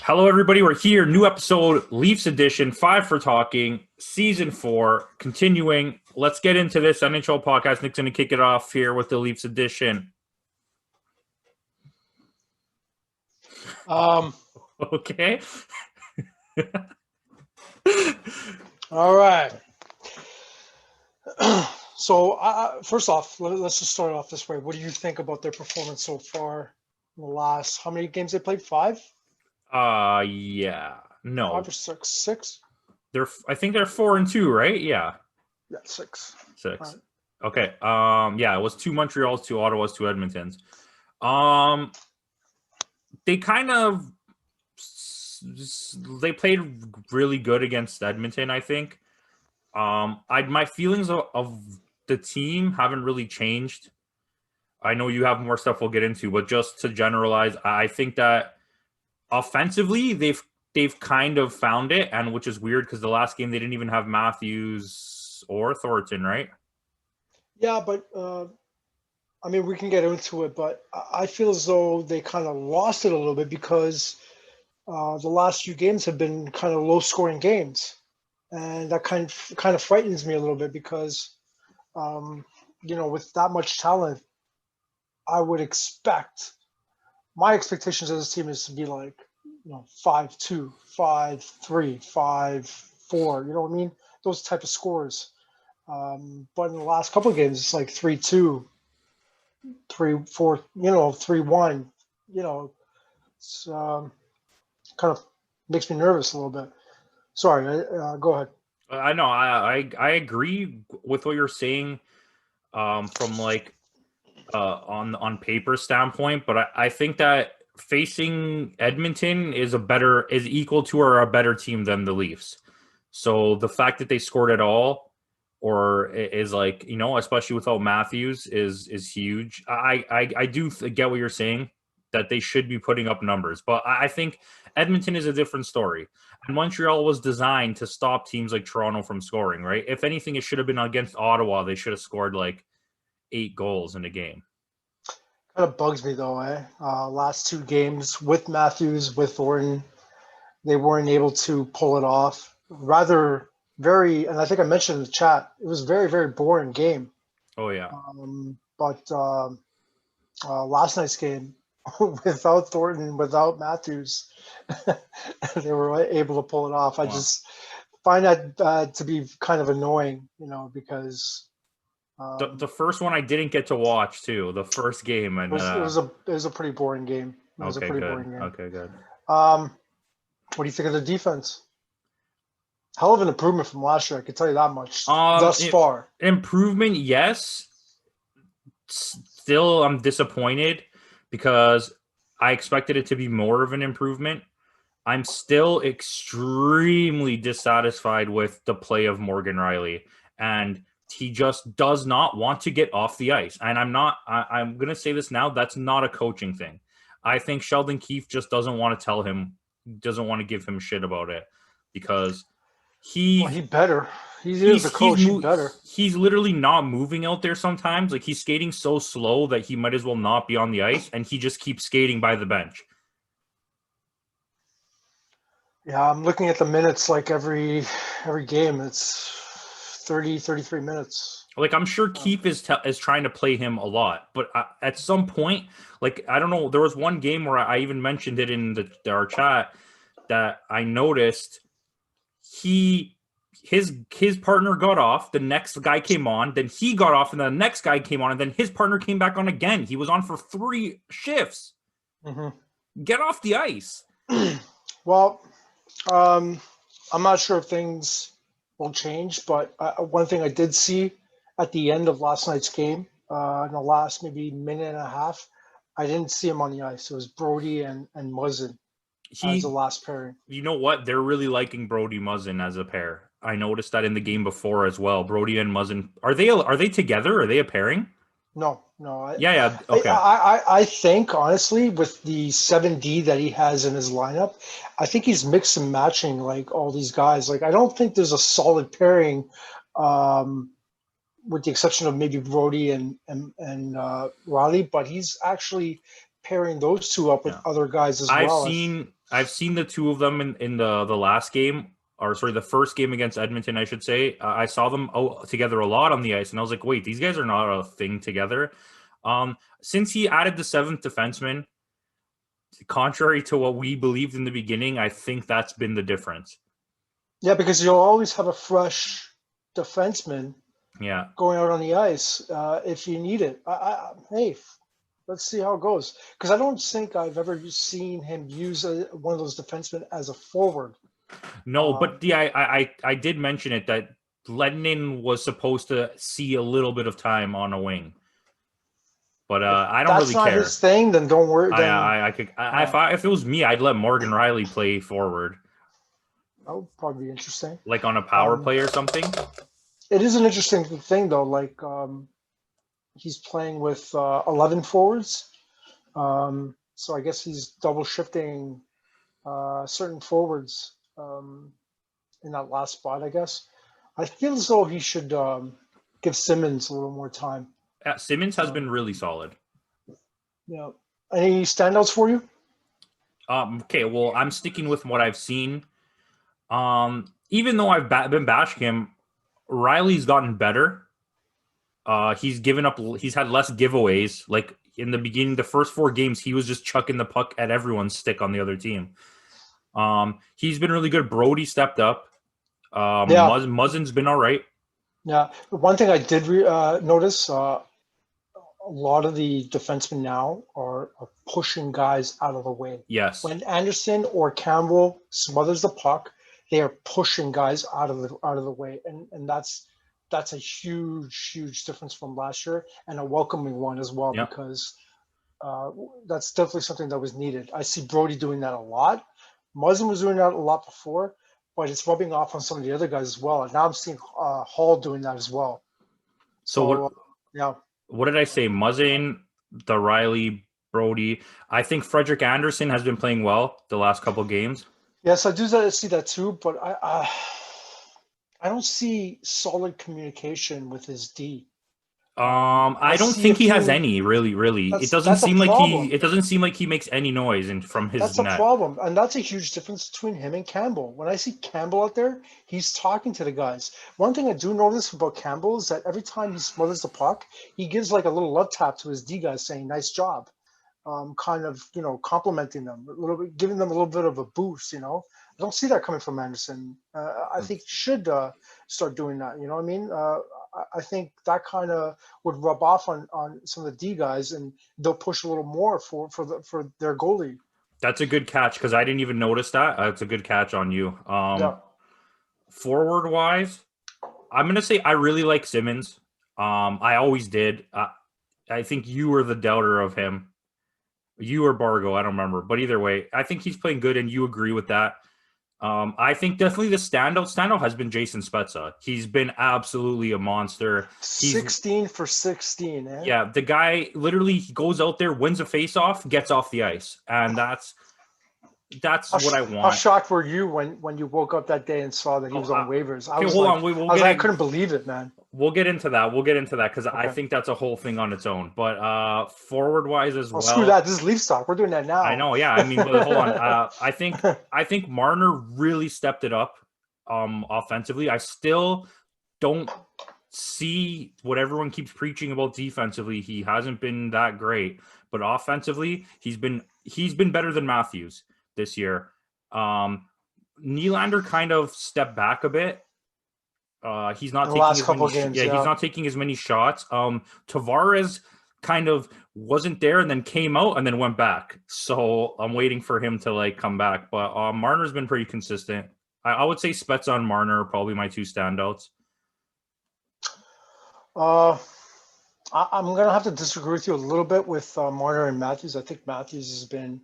Hello, everybody. We're here. New episode, Leafs edition, 5 for Talking, season 4. Continuing. Let's get into this NHL podcast. Nick's going to kick it off here with the Leafs edition. Okay. All right. So, first off, let's just start off this way. What do you think about their performance so far in the last, how many games they played? 5? Yeah. No. 5 or 6? 6? I think they're 4-2, right? Yeah. Yeah, 6. 6. Right. Okay. Yeah, it was 2 Montreals, 2 Ottawas, 2 Edmontons. They kind of they played really good against Edmonton, I think. My feelings of the team haven't really changed. I know you have more stuff we'll get into, but just to generalize, I think that offensively they've kind of found it, and which is weird because the last game they didn't even have Matthews or Thornton, right? Yeah, but I mean, we can get into it, but I feel as though they kind of lost it a little bit because the last few games have been kind of low-scoring games, and that kind of frightens me a little bit because, with that much talent, I would expect my expectations of this team is to be like, 5-2, 5-3, 5-4. You know what I mean? Those type of scores. But in the last couple of games, it's like 3-2, 3-4, 3-1. It's kind of makes me nervous a little bit. Sorry, go ahead. I know. I agree with what you're saying from like on paper standpoint, but I think that facing Edmonton is equal to or a better team than the Leafs. So the fact that they scored at all or is like, especially without Matthews is huge. I do get what you're saying, that they should be putting up numbers, but I think Edmonton is a different story. And Montreal was designed to stop teams like Toronto from scoring, right? If anything, it should have been against Ottawa. They should have scored like 8 goals in a game. Kind of bugs me though, last 2 games with Matthews, with Thornton, they weren't able to pull it off. Rather, and I think I mentioned in the chat, it was very, very boring game. Oh, yeah. But last night's game, without Thornton, without Matthews, they were able to pull it off. I just find that to be kind of annoying, because the first one I didn't get to watch too. The first game, and it was a pretty boring game. Boring game. Okay, good. What do you think of the defense? Hell of an improvement from last year, I can tell you that much. Thus far, improvement, yes. Still, I'm disappointed because I expected it to be more of an improvement. I'm still extremely dissatisfied with the play of Morgan Rielly, and he just does not want to get off the ice. And I'm going to say this now, that's not a coaching thing. I think Sheldon Keefe just doesn't want to doesn't want to give him shit about it because he better. He's a coach. He better. He's literally not moving out there sometimes. Like, he's skating so slow that he might as well not be on the ice, and he just keeps skating by the bench. Yeah, I'm looking at the minutes like every game. It's 30, 33 minutes. Like, I'm sure Keefe is trying to play him a lot, but at some point, like, I don't know, there was one game where I even mentioned it in our chat that I noticed his partner got off, the next guy came on, then he got off, and then the next guy came on, and then his partner came back on again. He was on for 3 shifts. Mm-hmm. Get off the ice. Well, I'm not sure if things will change, but one thing I did see at the end of last night's game, in the last maybe minute and a half, I didn't see him on the ice. It was Brody and Muzzin as the last pairing. You know what? They're really liking Brody Muzzin as a pair. I noticed that in the game before as well. Brody and Muzzin, are they together? Are they a pairing? No. Yeah. Okay. I think, honestly, with the 7D that he has in his lineup, I think he's mixed and matching like all these guys. Like, I don't think there's a solid pairing, with the exception of maybe Brody and Riley, but he's actually pairing those two up with other guys as well. I've seen the two of them in the last game, or sorry, the first game against Edmonton, I should say. I saw them out together a lot on the ice, and I was like, wait, these guys are not a thing together. Since he added the seventh defenseman, contrary to what we believed in the beginning, I think that's been the difference. Yeah, because you'll always have a fresh defenseman Yeah. going out on the ice if you need it. Hey, let's see how it goes. Because I don't think I've ever seen him use one of those defensemen as a forward. No, but I did mention it that Lennon was supposed to see a little bit of time on a wing. But I don't really care. That's not his thing. Then don't worry. Then I could if it was me, I'd let Morgan Riley play forward. That would probably be interesting. Like on a power play or something. It is an interesting thing though. Like he's playing with 11 forwards, so I guess he's double shifting certain forwards in that last spot. I guess I feel as though he should give Simmons a little more time. Simmons has been really solid. Yeah. Any standouts for you? Okay, well, I'm sticking with what I've seen. Even though I've been bashing him, Riley's gotten better. He's had less giveaways. Like in the beginning, the first 4 games, he was just chucking the puck at everyone's stick on the other team. He's been really good. Brody stepped up. Muzzin's been all right. Yeah. One thing I did notice, a lot of the defensemen now are pushing guys out of the way. Yes. When Anderson or Campbell smothers the puck, they are pushing guys out of the way, and that's a huge difference from last year, and a welcoming one as well. Yep. Because that's definitely something that was needed. I see Brody doing that a lot. Muzzin was doing that a lot before, but it's rubbing off on some of the other guys as well. And now I'm seeing Hall doing that as well. So yeah. What did I say? Muzzin, the Riley, Brody. I think Frederick Anderson has been playing well the last couple of games. Yes, I do see that too, but I don't see solid communication with his D. I don't think he has any really. It doesn't seem like he makes any noise from his net. That's a problem, and that's a huge difference between him and Campbell. When I see Campbell out there, he's talking to the guys. One thing I do notice about Campbell is that every time he smothers the puck, he gives like a little love tap to his D guys, saying "nice job," kind of complimenting them a little bit, giving them a little bit of a boost. I don't see that coming from Anderson. I think he should start doing that. You know what I mean? I think that kind of would rub off on some of the D guys, and they'll push a little more for their goalie. That's a good catch because I didn't even notice that. It's a good catch on you. Forward wise, I'm gonna say I really like Simmons. I always did. I think you were the doubter of him. You or Bargo, I don't remember, but either way, I think he's playing good, and you agree with that. I think definitely the standout has been Jason Spezza. He's been absolutely a monster. 16 for 16, eh? Yeah, the guy literally goes out there, wins a face-off, gets off the ice, and that's what I want. How shocked were you when you woke up that day and saw that he was on waivers? I couldn't believe it, man. We'll get into that. Because I think that's a whole thing on its own. But forward-wise as well. Screw that. This is Leaf stock. We're doing that now. I know, yeah. I mean, but hold on. I think Marner really stepped it up offensively. I still don't see what everyone keeps preaching about defensively. He hasn't been that great. But offensively, he's been better than Matthews this year. Nylander kind of stepped back a bit. He's not he's not taking as many shots. Tavares kind of wasn't there and then came out and then went back. So I'm waiting for him to come back. But Marner's been pretty consistent. I would say Spezza and Marner are probably my two standouts. I'm gonna have to disagree with you a little bit with Marner and Matthews. I think Matthews has been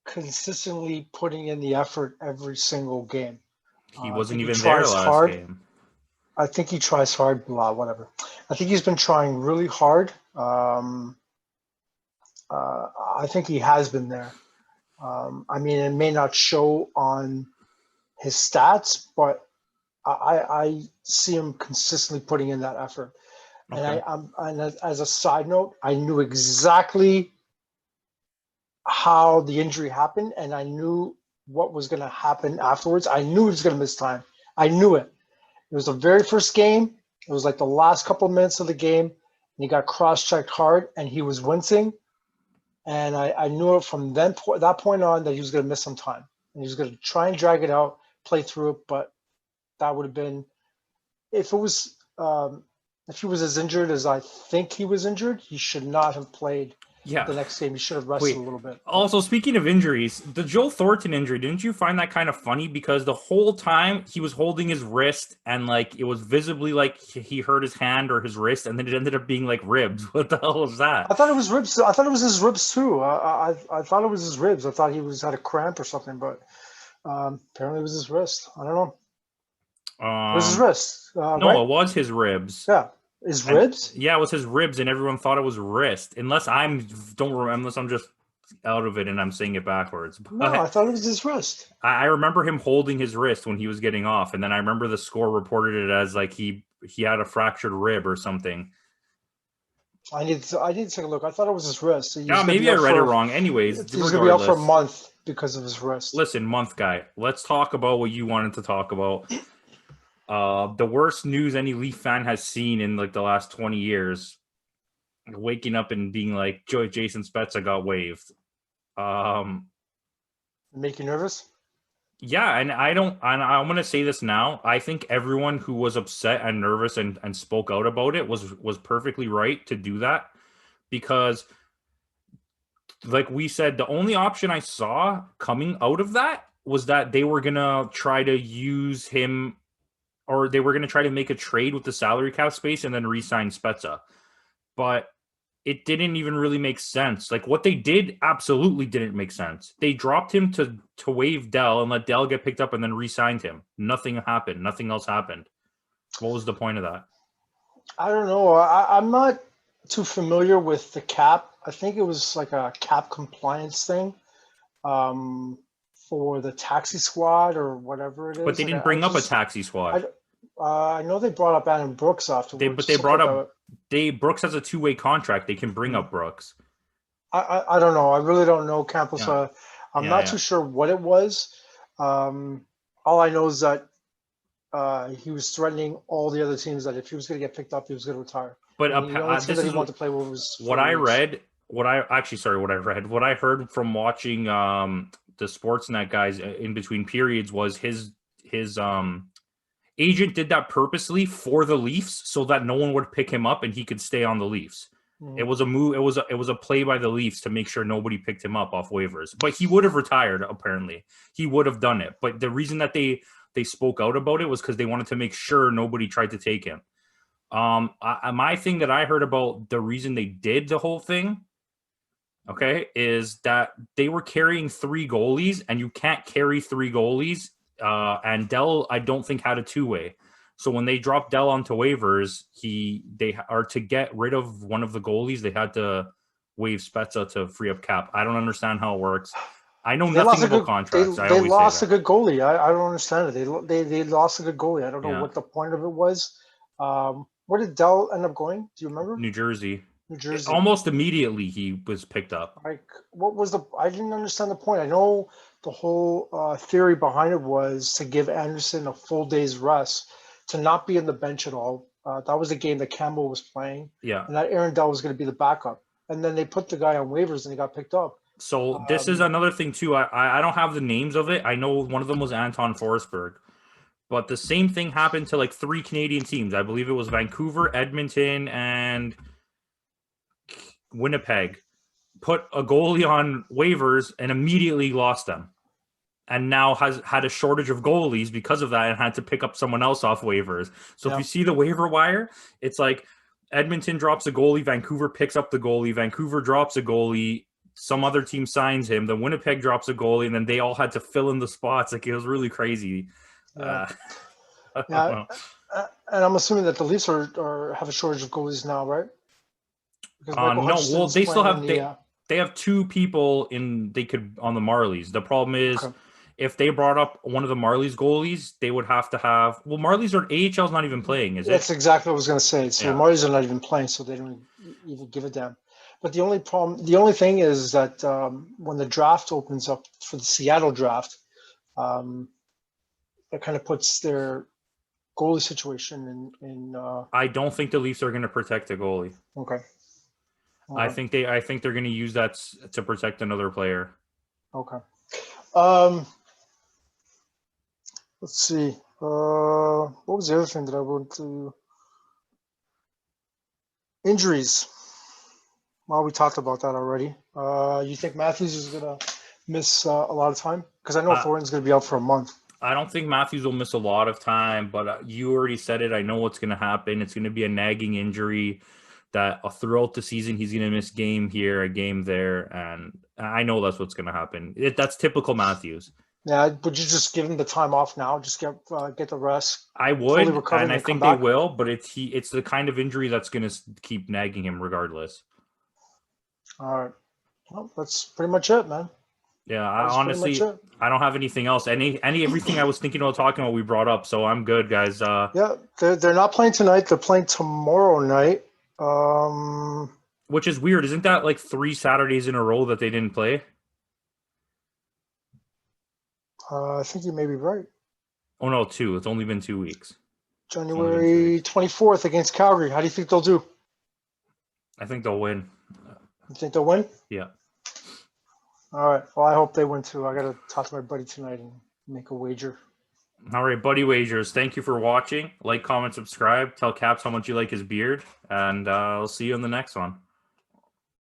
consistently putting in the effort every single game. He wasn't even there last game. I think he tries hard. Blah, whatever. I think he's been trying really hard. I think he has been there. I mean, it may not show on his stats, but I see him consistently putting in that effort. Okay. And as a side note, I knew exactly how the injury happened, and I knew what was going to happen afterwards. I knew he was going to miss time. I knew it. It was the very first game. It was like the last couple of minutes of the game, and he got cross-checked hard, and he was wincing. And I knew it from that point on that he was going to miss some time. And he was going to try and drag it out, play through it, but that would have been, if he was as injured as I think he was injured, he should not have played the next game. He should have rested a little bit. Also, speaking of injuries, the Joel Thornton injury, didn't you find that kind of funny? Because the whole time he was holding his wrist and like it was visibly like he hurt his hand or his wrist, and then it ended up being like ribs. What the hell was that? I thought it was ribs. I thought it was his ribs too. I thought it was his ribs. I thought he had a cramp or something, but apparently it was his wrist. I don't know. It was his wrist. No, right? It was his ribs. Yeah. His ribs? Yeah, it was his ribs, and everyone thought it was wrist. Unless I'm just out of it and I'm saying it backwards. But no, I thought it was his wrist. I remember him holding his wrist when he was getting off, and then I remember the score reported it as like he had a fractured rib or something. I need to take a look. I thought it was his wrist. Yeah, maybe I read it wrong. Anyways, he's going to be out for a month because of his wrist. Listen, month guy, let's talk about what you wanted to talk about. The worst news any Leaf fan has seen in like the last 20 years, waking up and being like, Jason Spezza got waived. Make you nervous? Yeah, and I'm going to say this now. I think everyone who was upset and nervous and spoke out about it was perfectly right to do that, because like we said, the only option I saw coming out of that was that they were going to try to use him, or they were going to try to make a trade with the salary cap space and then re-sign Spezza. But it didn't even really make sense. Like what they did absolutely didn't make sense. They dropped him to waive Dell and let Dell get picked up and then re-signed him. Nothing happened. Nothing else happened. What was the point of that? I don't know. I'm not too familiar with the cap. I think it was like a cap compliance thing. For the taxi squad or whatever it is. But they didn't bring up a taxi squad. I know they brought up Adam Brooks afterwards. But they brought up Brooks has a two-way contract. They can bring up Brooks. I don't know. I really don't know Campo. So I'm not too sure what it was. All I know is that he was threatening all the other teams that if he was going to get picked up, he was going to retire. But this is what to play was what I read. What I heard from watching the Sportsnet guys in between periods was his agent did that purposely for the Leafs so that no one would pick him up and he could stay on the Leafs. Mm-hmm. It was a move. It was a play by the Leafs to make sure nobody picked him up off waivers. But he would have retired. Apparently, he would have done it. But the reason that they spoke out about it was because they wanted to make sure nobody tried to take him. My thing that I heard about the reason they did the whole thing, okay, is that they were carrying 3 goalies, and you can't carry 3 goalies. And Dell, I don't think, had a two-way. So when they dropped Dell onto waivers, they are to get rid of one of the goalies, they had to waive Spezza to free up cap. I don't understand how it works. I know nothing about contracts. They lost a good goalie. I don't understand it. They lost a good goalie. I don't know what the point of it was. Where did Dell end up going? Do you remember? New Jersey. Jersey. Almost immediately he was picked up. Like, what was I didn't understand the point. I know the whole theory behind it was to give Anderson a full day's rest, to not be in the bench at all. That was the game that Campo was playing. Yeah. And that Aaron Dell was going to be the backup. And then they put the guy on waivers and he got picked up. So this is another thing too. I don't have the names of it. I know one of them was Anton Forsberg. But the same thing happened to like 3 Canadian teams. I believe it was Vancouver, Edmonton, and Winnipeg. Put a goalie on waivers and immediately lost them. And now has had a shortage of goalies because of that and had to pick up someone else off waivers. So if you see the waiver wire, it's like Edmonton drops a goalie, Vancouver picks up the goalie, Vancouver drops a goalie, some other team signs him, then Winnipeg drops a goalie, and then they all had to fill in the spots. Like, it was really crazy. And I'm assuming that the Leafs have a shortage of goalies now, right? No, well, they still have they have 2 people on the Marlies. The problem is if they brought up one of the Marlies goalies, they would have to have. Well, Marlies are AHL's not even playing, is it? That's exactly what I was going to say. So the Marlies are not even playing, so they don't even give a damn. But the only thing is that when the draft opens up for the Seattle draft, that kind of puts their goalie situation in. I don't think the Leafs are going to protect the goalie. Okay. I think they're going to use that to protect another player. Okay. Let's see. What was the other thing that I wanted to? Injuries. Well, we talked about that already. You think Matthews is gonna miss a lot of time? Because I know Thornton's gonna be out for a month. I don't think Matthews will miss a lot of time, but you already said it. I know what's going to happen. It's going to be a nagging injury that throughout the season he's going to miss game here, a game there, and I know that's what's going to happen. That's typical Matthews. Yeah, would you just give him the time off now? Just get the rest. I would, and I think they will. But it's the kind of injury that's going to keep nagging him regardless. All right, well, that's pretty much it, man. Yeah, honestly, I don't have anything else. Everything I was thinking about talking about, we brought up, so I'm good, guys. Yeah, they're not playing tonight. They're playing tomorrow night. Which is weird. Isn't that like 3 Saturdays in a row that they didn't play? I think you may be right. Oh no, 2. It's only been 2 weeks. January 24th against Calgary. How do you think they'll do? I think they'll win. You think they'll win? Yeah. All right. Well, I hope they win too. I got to talk to my buddy tonight and make a wager. All right, buddy wagers. Thank you for watching. Like, comment, subscribe. Tell Caps how much you like his beard. And I'll see you in the next one.